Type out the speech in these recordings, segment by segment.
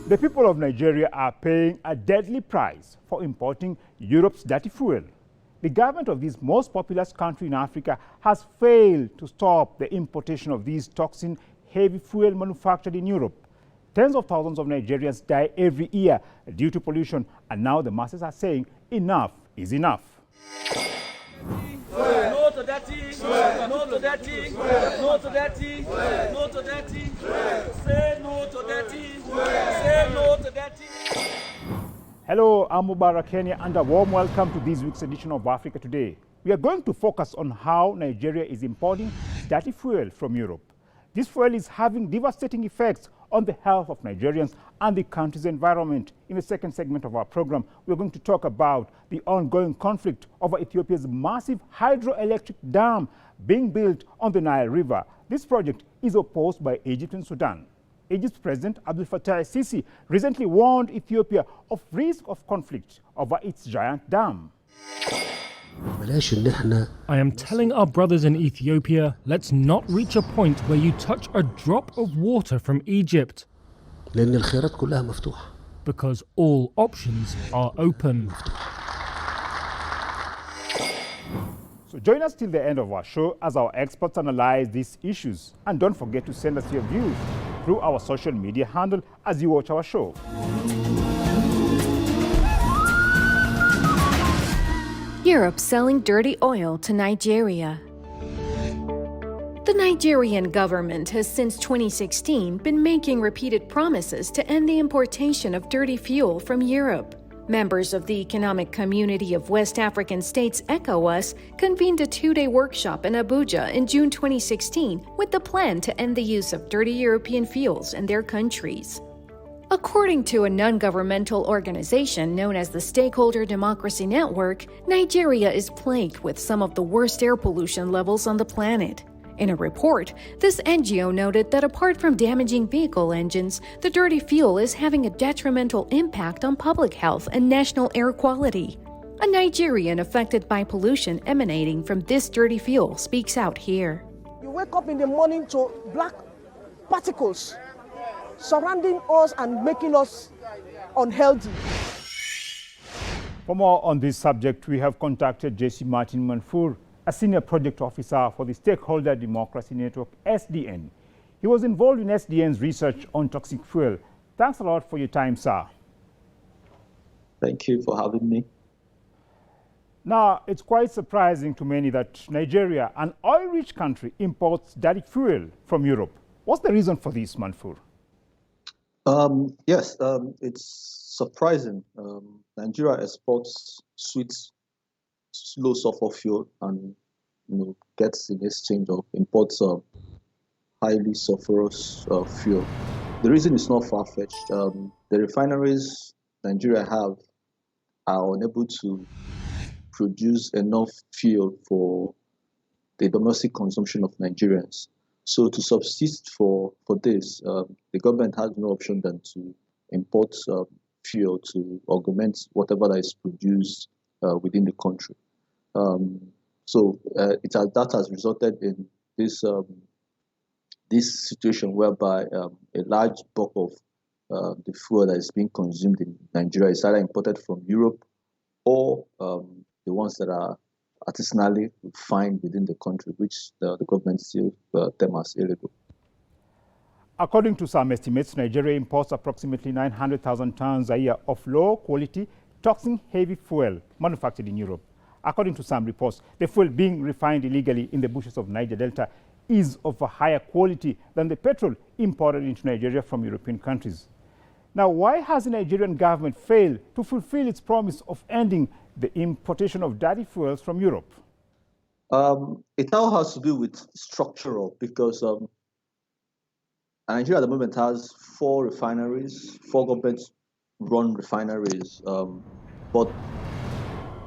The people of Nigeria are paying a deadly price for importing Europe's dirty fuel. The government of this most populous country in Africa has failed to stop the importation of these toxin-heavy fuel manufactured in Europe. Tens of thousands of Nigerians die every year due to pollution, and now the masses are saying enough is enough. No to dirty, no to dirty, no to dirty, no to dirty, say no to dirty, say no to dirty. Hello, I'm Mubarak Kenya, and a warm welcome to this week's edition of Africa Today. We are going to focus on how Nigeria is importing dirty fuel from Europe. This fuel is having devastating effects on the health of Nigerians and the country's environment. In the second segment of our program, we're going to talk about the ongoing conflict over Ethiopia's massive hydroelectric dam being built on the Nile River. This project is opposed by Egypt and Sudan. Egypt's President Abdel Fattah el-Sisi recently warned Ethiopia of risk of conflict over its giant dam. I am telling our brothers in Ethiopia, let's not reach a point where you touch a drop of water from Egypt. Because all options are open. So join us till the end of our show as our experts analyze these issues. And don't forget to send us your views through our social media handle as you watch our show. Europe selling dirty oil to Nigeria. The Nigerian government has since 2016 been making repeated promises to end the importation of dirty fuel from Europe. Members of the Economic Community of West African States, ECOWAS, convened a two-day workshop in Abuja in June 2016 with the plan to end the use of dirty European fuels in their countries. According to a non-governmental organization known as the Stakeholder Democracy Network, Nigeria is plagued with some of the worst air pollution levels on the planet. In a report, this NGO noted that apart from damaging vehicle engines, the dirty fuel is having a detrimental impact on public health and national air quality. A Nigerian affected by pollution emanating from this dirty fuel speaks out here. You wake up in the morning to black particles surrounding us and making us unhealthy. For more on this subject, we have contacted J.C. Martin Manfour, a senior project officer for the Stakeholder Democracy Network, SDN. He was involved in SDN's research on toxic fuel. Thanks a lot for your time, sir. Thank you for having me. Now, it's quite surprising to many that Nigeria, an oil-rich country, imports dirty fuel from Europe. What's the reason for this, Manfour? Yes, it's surprising. Nigeria exports sweet, low sulfur fuel and gets in exchange of imports highly sulfurous fuel. The reason is not far-fetched. The refineries Nigeria have are unable to produce enough fuel for the domestic consumption of Nigerians. So to subsist for this, the government has no option than to import fuel to augment whatever that is produced within the country. That has resulted in this this situation whereby a large bulk of the fuel that is being consumed in Nigeria is either imported from Europe or the ones that are artisanally refined within the country, which the government still term as illegal. According to some estimates, Nigeria imports approximately 900,000 tons a year of low-quality, toxin-heavy fuel manufactured in Europe. According to some reports, the fuel being refined illegally in the bushes of Niger Delta is of a higher quality than the petrol imported into Nigeria from European countries. Now, why has the Nigerian government failed to fulfill its promise of ending the importation of dirty fuels from Europe? It now has to do with structural, because Nigeria at the moment has 4 refineries, 4 government-run refineries, but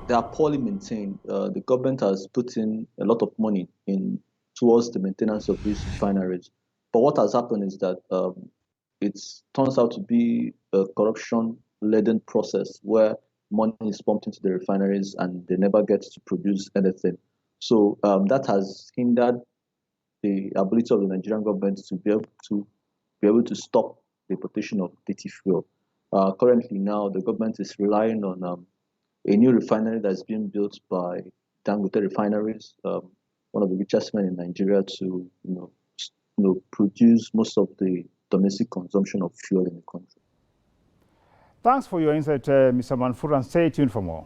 they are poorly maintained. The government has put in a lot of money towards the maintenance of these refineries. But what has happened is that it turns out to be a corruption-laden process where money is pumped into the refineries and they never get to produce anything. So that has hindered the ability of the Nigerian government to be able to stop the importation of dirty fuel. Currently now, the government is relying on a new refinery that's being built by Dangote Refineries, one of the richest men in Nigeria, to produce most of the domestic consumption of fuel in the country. Thanks for your insight, Mr. Manfur, and stay tuned for more.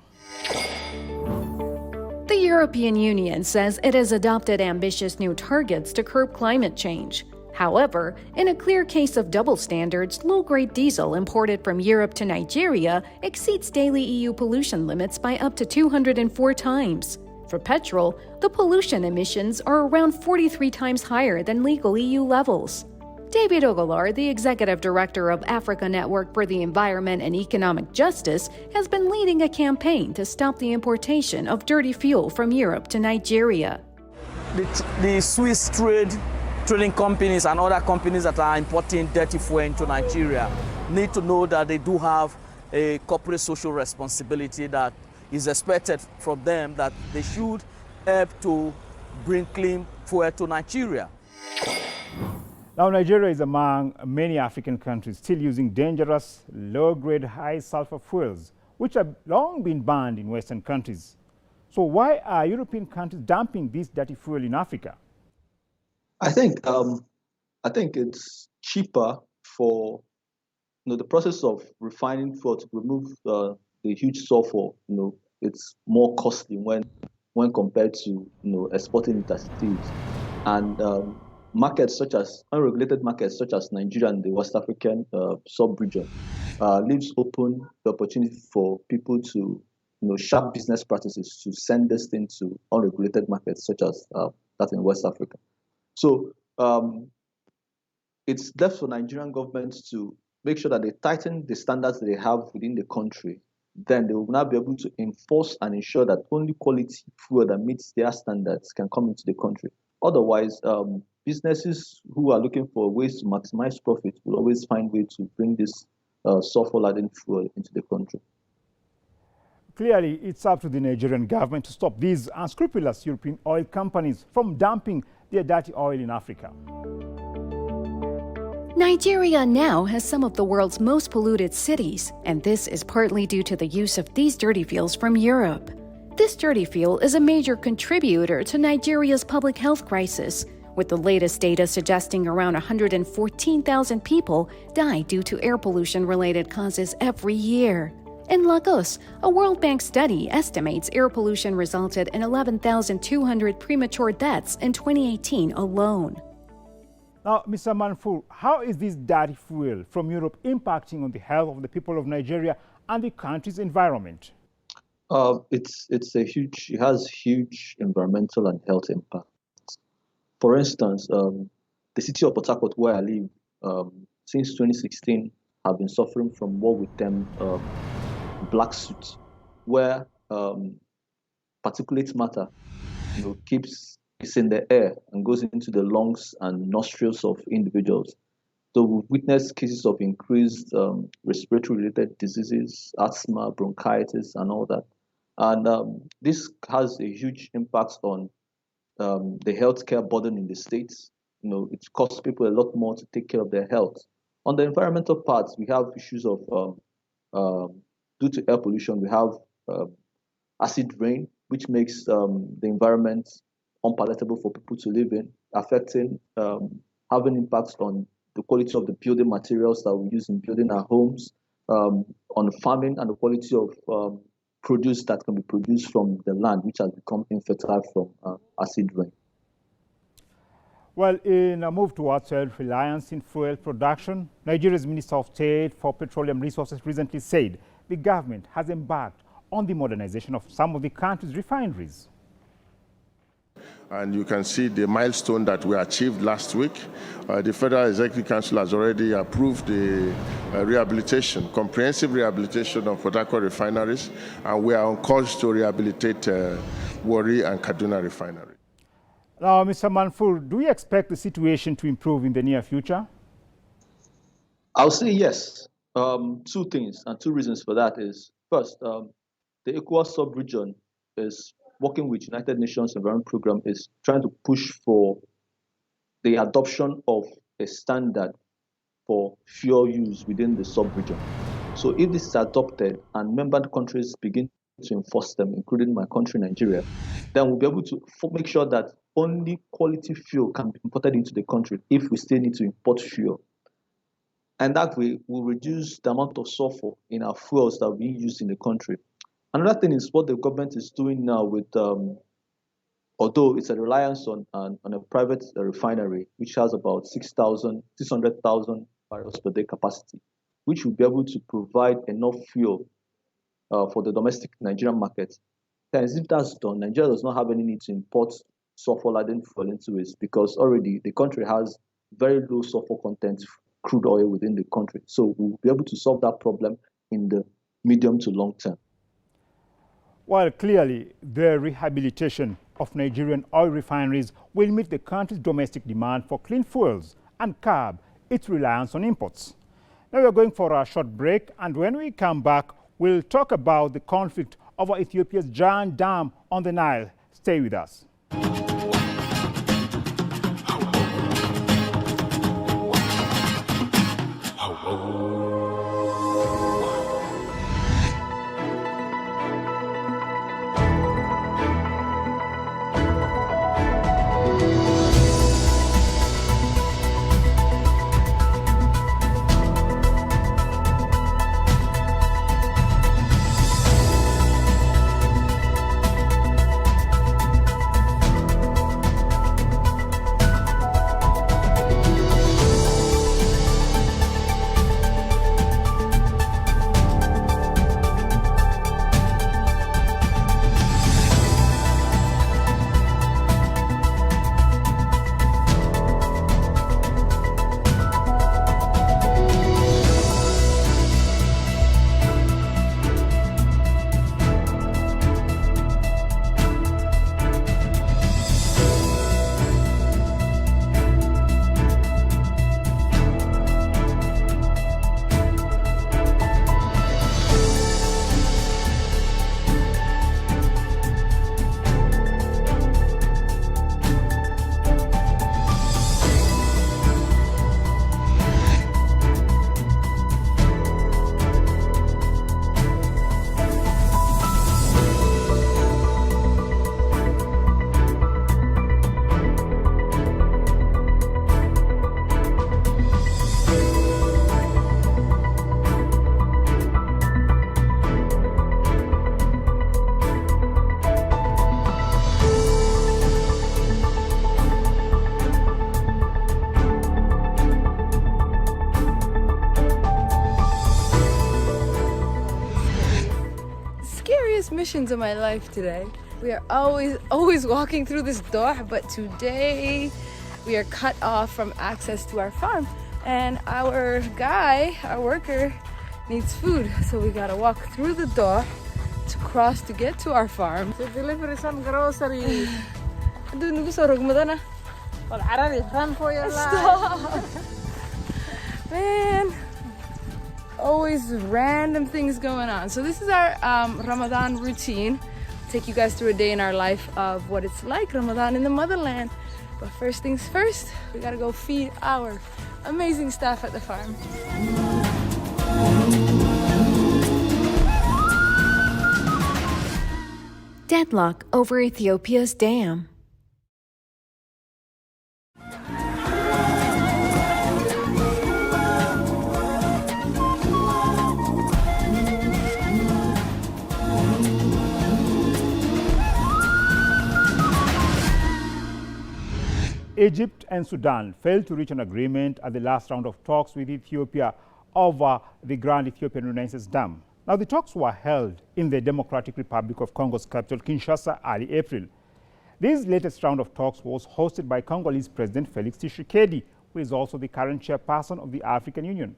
The European Union says it has adopted ambitious new targets to curb climate change. However, in a clear case of double standards, low-grade diesel imported from Europe to Nigeria exceeds daily EU pollution limits by up to 204 times. For petrol, the pollution emissions are around 43 times higher than legal EU levels. David Ogolar, the executive director of Africa Network for the Environment and Economic Justice, has been leading a campaign to stop the importation of dirty fuel from Europe to Nigeria. The Swiss trading companies and other companies that are importing dirty fuel into Nigeria need to know that they do have a corporate social responsibility that is expected from them, that they should help to bring clean fuel to Nigeria. Now, Nigeria is among many African countries still using dangerous, low-grade, high-sulfur fuels, which have long been banned in Western countries. So why are European countries dumping this dirty fuel in Africa? I think it's cheaper for the process of refining fuel to remove the huge sulfur. It's more costly when compared to exporting intercities, and markets such as unregulated markets such as Nigeria and the West African sub-region leaves open the opportunity for people to sharp business practices to send this thing to unregulated markets such as that in West Africa. So it's left for Nigerian governments to make sure that they tighten the standards that they have within the country. Then they will now be able to enforce and ensure that only quality fuel that meets their standards can come into the country. Otherwise, businesses who are looking for ways to maximize profit will always find ways to bring this sulfur-laden fuel into the country. Clearly, it's up to the Nigerian government to stop these unscrupulous European oil companies from dumping their dirty oil in Africa. Nigeria now has some of the world's most polluted cities, and this is partly due to the use of these dirty fuels from Europe. This dirty fuel is a major contributor to Nigeria's public health crisis, with the latest data suggesting around 114,000 people die due to air pollution-related causes every year. In Lagos, a World Bank study estimates air pollution resulted in 11,200 premature deaths in 2018 alone. Now, Mr. Manfur, how is this dirty fuel from Europe impacting on the health of the people of Nigeria and the country's environment? It has huge environmental and health impact. For instance, the city of Port Harcourt, where I live, since 2016, have been suffering from what we term black soot, where particulate matter is in the air and goes into the lungs and nostrils of individuals. So we've witnessed cases of increased respiratory-related diseases, asthma, bronchitis, and all that. And this has a huge impact on the healthcare burden in the states. It costs people a lot more to take care of their health. On the environmental part, we have issues of due to air pollution, we have acid rain, which makes the environment unpalatable for people to live in, affecting, having impacts on the quality of the building materials that we use in building our homes, on farming and the quality of produce that can be produced from the land, which has become infertile from acid rain. Well, in a move towards self-reliance in fuel production, Nigeria's Minister of State for Petroleum Resources recently said the government has embarked on the modernization of some of the country's refineries. And you can see the milestone that we achieved last week. The Federal Executive Council has already approved the comprehensive rehabilitation of Port Harcourt refineries, and we are on course to rehabilitate Warri and Kaduna refineries. Now, Mr. Manfur, do you expect the situation to improve in the near future? I'll say yes. Two things, and two reasons for that is, first, the ECOWAS sub-region is working with United Nations Environment Program, is trying to push for the adoption of a standard for fuel use within the sub-region. So if this is adopted and member countries begin to enforce them, including my country, Nigeria, then we'll be able to make sure that only quality fuel can be imported into the country if we still need to import fuel. And that way, we'll reduce the amount of sulfur in our fuels that we use in the country. Another thing is what the government is doing now with, although it's a reliance on a private refinery, which has about 600,000 barrels per day capacity, which will be able to provide enough fuel for the domestic Nigerian market. And if that's done, Nigeria does not have any need to import sulfur-laden fuel into it because already the country has very low sulfur content crude oil within the country. So we'll be able to solve that problem in the medium to long term. While clearly the rehabilitation of Nigerian oil refineries will meet the country's domestic demand for clean fuels and curb its reliance on imports. Now we're going for a short break, and when we come back, we'll talk about the conflict over Ethiopia's giant dam on the Nile. Stay with us. Missions of my life today. We are always walking through this door, but today we are cut off from access to our farm, and our guy, our worker, needs food, so we gotta walk through the door to cross to get to our farm. To deliver some groceries. Run for your life. Man. Always random things going on. So this is our Ramadan routine. Take you guys through a day in our life of what it's like Ramadan in the motherland. But first things first, we gotta go feed our amazing staff at the farm. Deadlock over Ethiopia's dam. Egypt and Sudan failed to reach an agreement at the last round of talks with Ethiopia over the Grand Ethiopian Renaissance Dam. Now, the talks were held in the Democratic Republic of Congo's capital, Kinshasa, early April. This latest round of talks was hosted by Congolese President Felix Tshisekedi, who is also the current chairperson of the African Union.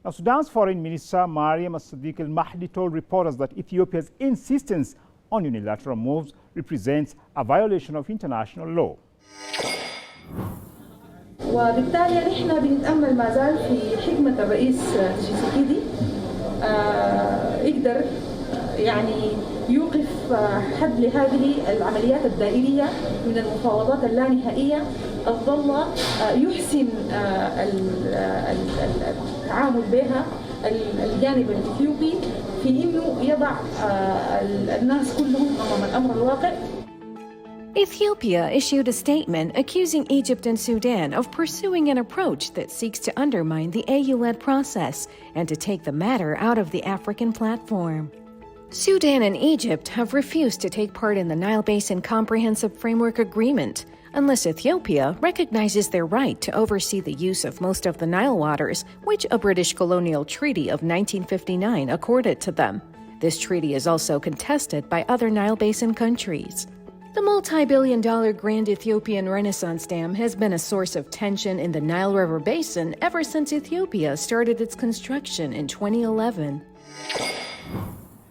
Now, Sudan's Foreign Minister Mariam Sadiq al-Mahdi told reporters that Ethiopia's insistence on unilateral moves represents a violation of international law. وبالتالي نحن بنتأمل ما زال في حكمة الرئيس تشيسيكيدي يقدر يعني يوقف حد لهذه العمليات الدائرية من المفاوضات اللانهائية الظلة يحسن التعامل بها الجانب الإثيوبي في إنه يضع الناس كلهم أمام الأمر الواقع. Ethiopia issued a statement accusing Egypt and Sudan of pursuing an approach that seeks to undermine the AU-led process and to take the matter out of the African platform. Sudan and Egypt have refused to take part in the Nile Basin Comprehensive Framework Agreement unless Ethiopia recognizes their right to oversee the use of most of the Nile waters, which a British colonial treaty of 1959 accorded to them. This treaty is also contested by other Nile Basin countries. The multi-billion-dollar Grand Ethiopian Renaissance Dam has been a source of tension in the Nile River Basin ever since Ethiopia started its construction in 2011.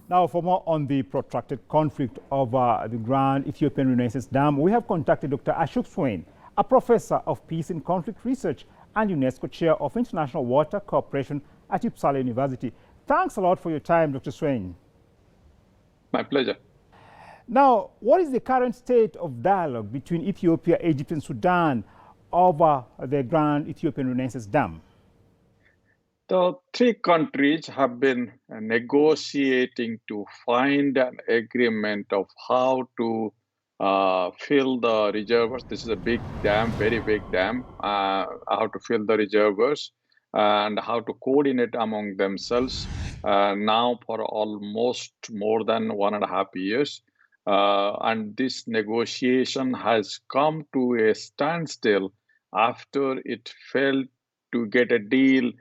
Now, for more on the protracted conflict over the Grand Ethiopian Renaissance Dam, we have contacted Dr. Ashok Swain, a professor of peace and conflict research and UNESCO chair of International Water Cooperation at Uppsala University. Thanks a lot for your time, Dr. Swain. My pleasure. Now, what is the current state of dialogue between Ethiopia, Egypt, and Sudan over the Grand Ethiopian Renaissance Dam? The three countries have been negotiating to find an agreement of how to fill the reservoirs. This is a big dam, very big dam, how to fill the reservoirs and how to coordinate among themselves now for almost more than 1.5 years. And this negotiation has come to a standstill after it failed to get a deal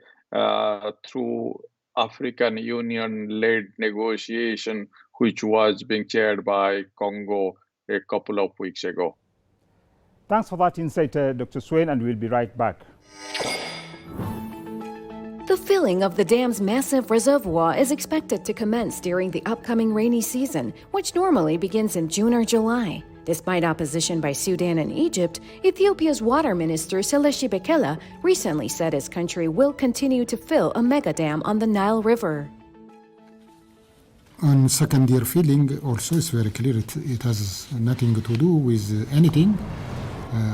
through African Union-led negotiation, which was being chaired by Congo a couple of weeks ago. Thanks for that insight, Dr. Swain, and we'll be right back. The filling of the dam's massive reservoir is expected to commence during the upcoming rainy season, which normally begins in June or July. Despite opposition by Sudan and Egypt, Ethiopia's water minister Seleshi Bekele recently said his country will continue to fill a mega dam on the Nile River. On second year filling, also it's very clear it has nothing to do with anything.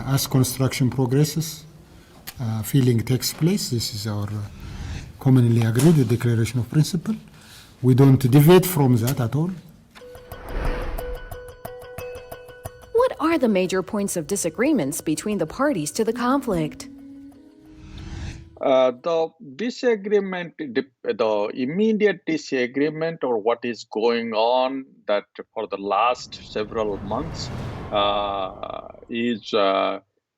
As construction progresses, filling takes place. This is our commonly agreed declaration of principle. We don't deviate from that at all. What are the major points of disagreements between the parties to the conflict? The disagreement, the immediate disagreement or what is going on that for the last several months is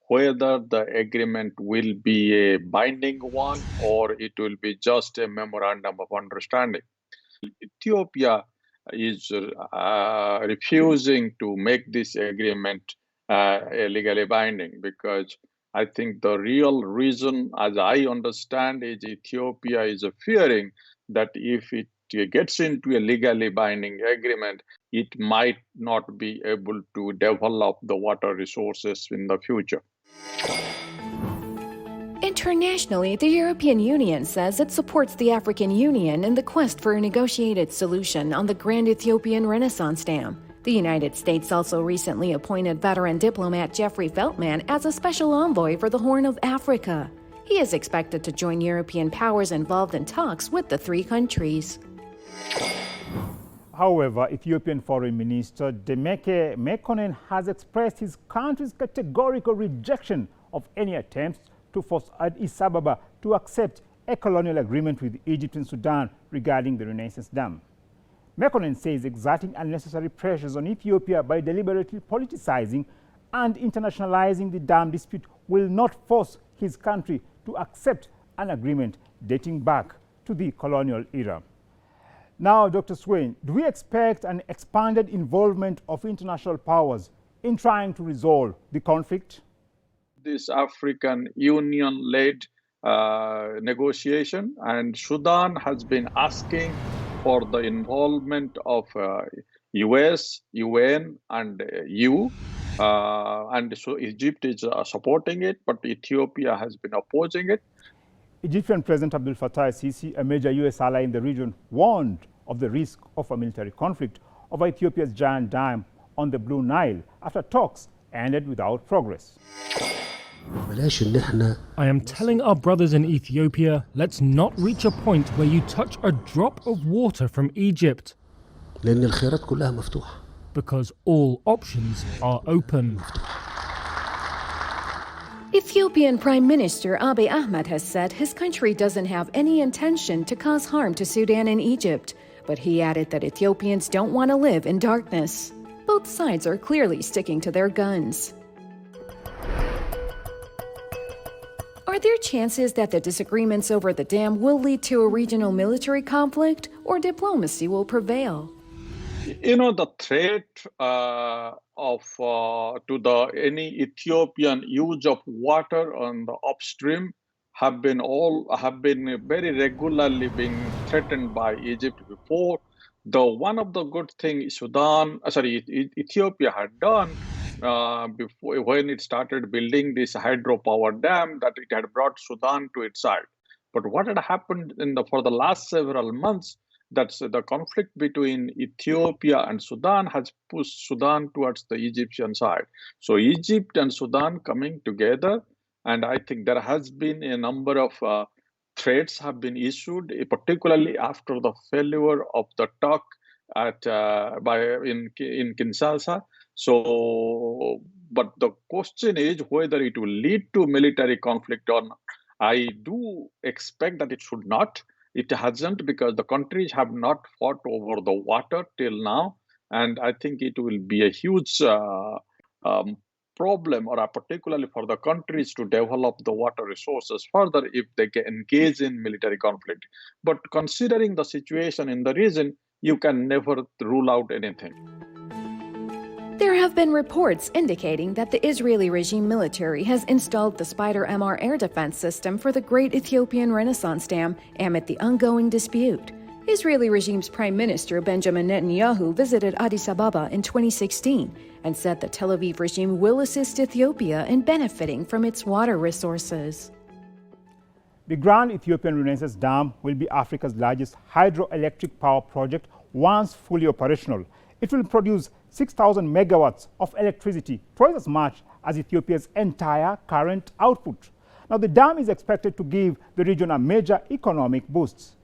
whether the agreement will be a binding one or it will be just a memorandum of understanding. Ethiopia is refusing to make this agreement legally binding because I think the real reason, as I understand, is Ethiopia is fearing that if it gets into a legally binding agreement, it might not be able to develop the water resources in the future. Internationally, the European Union says it supports the African Union in the quest for a negotiated solution on the Grand Ethiopian Renaissance Dam. The United States also recently appointed veteran diplomat Jeffrey Feltman as a special envoy for the Horn of Africa. He is expected to join European powers involved in talks with the three countries. However, Ethiopian Foreign Minister Demeke Mekonnen has expressed his country's categorical rejection of any attempts to force Addis Ababa to accept a colonial agreement with Egypt and Sudan regarding the Renaissance Dam. Mekonnen says exerting unnecessary pressures on Ethiopia by deliberately politicizing and internationalizing the dam dispute will not force his country to accept an agreement dating back to the colonial era. Now, Dr. Swain, do we expect an expanded involvement of international powers in trying to resolve the conflict? This African Union-led negotiation, and Sudan has been asking for the involvement of US, UN, and EU. And so Egypt is supporting it, but Ethiopia has been opposing it. Egyptian President Abdel Fattah el-Sisi, a major US ally in the region, warned of the risk of a military conflict over Ethiopia's giant dam on the Blue Nile after talks ended without progress. I am telling our brothers in Ethiopia, let's not reach a point where you touch a drop of water from Egypt. Because all options are open. Ethiopian Prime Minister Abiy Ahmed has said his country doesn't have any intention to cause harm to Sudan and Egypt, but he added that Ethiopians don't want to live in darkness. Both sides are clearly sticking to their guns. Are there chances that the disagreements over the dam will lead to a regional military conflict, or diplomacy will prevail? You know, the threat to any Ethiopian use of water on the upstream have been very regularly being threatened by Egypt before. One of the good things Ethiopia had done before, when it started building this hydropower dam, that it had brought Sudan to its side. But what had happened for the last several months, that's the conflict between Ethiopia and Sudan has pushed Sudan towards the Egyptian side. So Egypt and Sudan coming together, and I think there has been a number of threats have been issued, particularly after the failure of the talk in Kinshasa. So, but the question is whether it will lead to military conflict or not. I do expect that it should not. It hasn't, because the countries have not fought over the water till now. And I think it will be a huge problem, or particularly for the countries to develop the water resources further if they can engage in military conflict. But considering the situation in the region, you can never rule out anything. There have been reports indicating that the Israeli regime military has installed the Spider-MR air defense system for the Great Ethiopian Renaissance Dam amid the ongoing dispute. Israeli regime's Prime Minister Benjamin Netanyahu visited Addis Ababa in 2016 and said the Tel Aviv regime will assist Ethiopia in benefiting from its water resources. The Grand Ethiopian Renaissance Dam will be Africa's largest hydroelectric power project once fully operational. It will produce 6,000 megawatts of electricity, twice as much as Ethiopia's entire current output. Now, the dam is expected to give the region a major economic boost.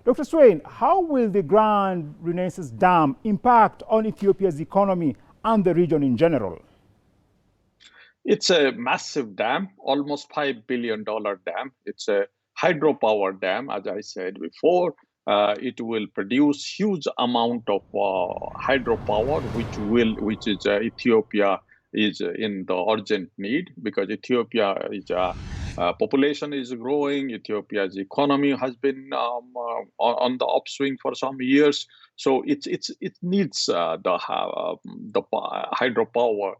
Dr. Swain, how will the Grand Renaissance Dam impact on Ethiopia's economy and the region in general? It's a massive dam, almost $5 billion dam. It's a hydropower dam, as I said before. It will produce huge amount of hydropower, which is Ethiopia is in the urgent need, because Ethiopia is population is growing. Ethiopia's economy has been on the upswing for some years, so it needs the hydropower.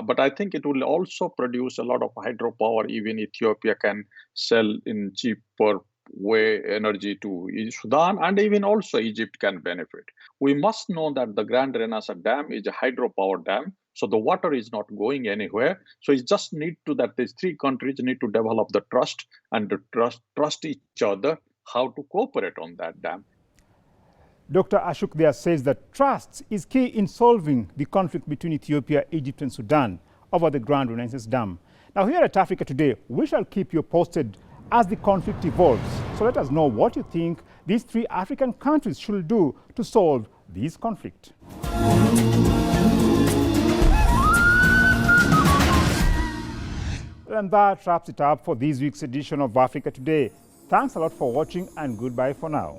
But I think it will also produce a lot of hydropower. Even Ethiopia can sell in cheaper way energy to Sudan, and even also Egypt can benefit. We must know that the Grand Renaissance Dam is a hydropower dam, so the water is not going anywhere. So it just need to that these three countries need to develop the trust and to trust each other how to cooperate on that dam. Dr. Ashok there says that trust is key in solving the conflict between Ethiopia, Egypt, and Sudan over the Grand Renaissance Dam. Now, here at Africa Today, we shall keep you posted as the conflict evolves. So let us know what you think these three African countries should do to solve this conflict. And that wraps it up for this week's edition of Africa Today. Thanks a lot for watching, and goodbye for now.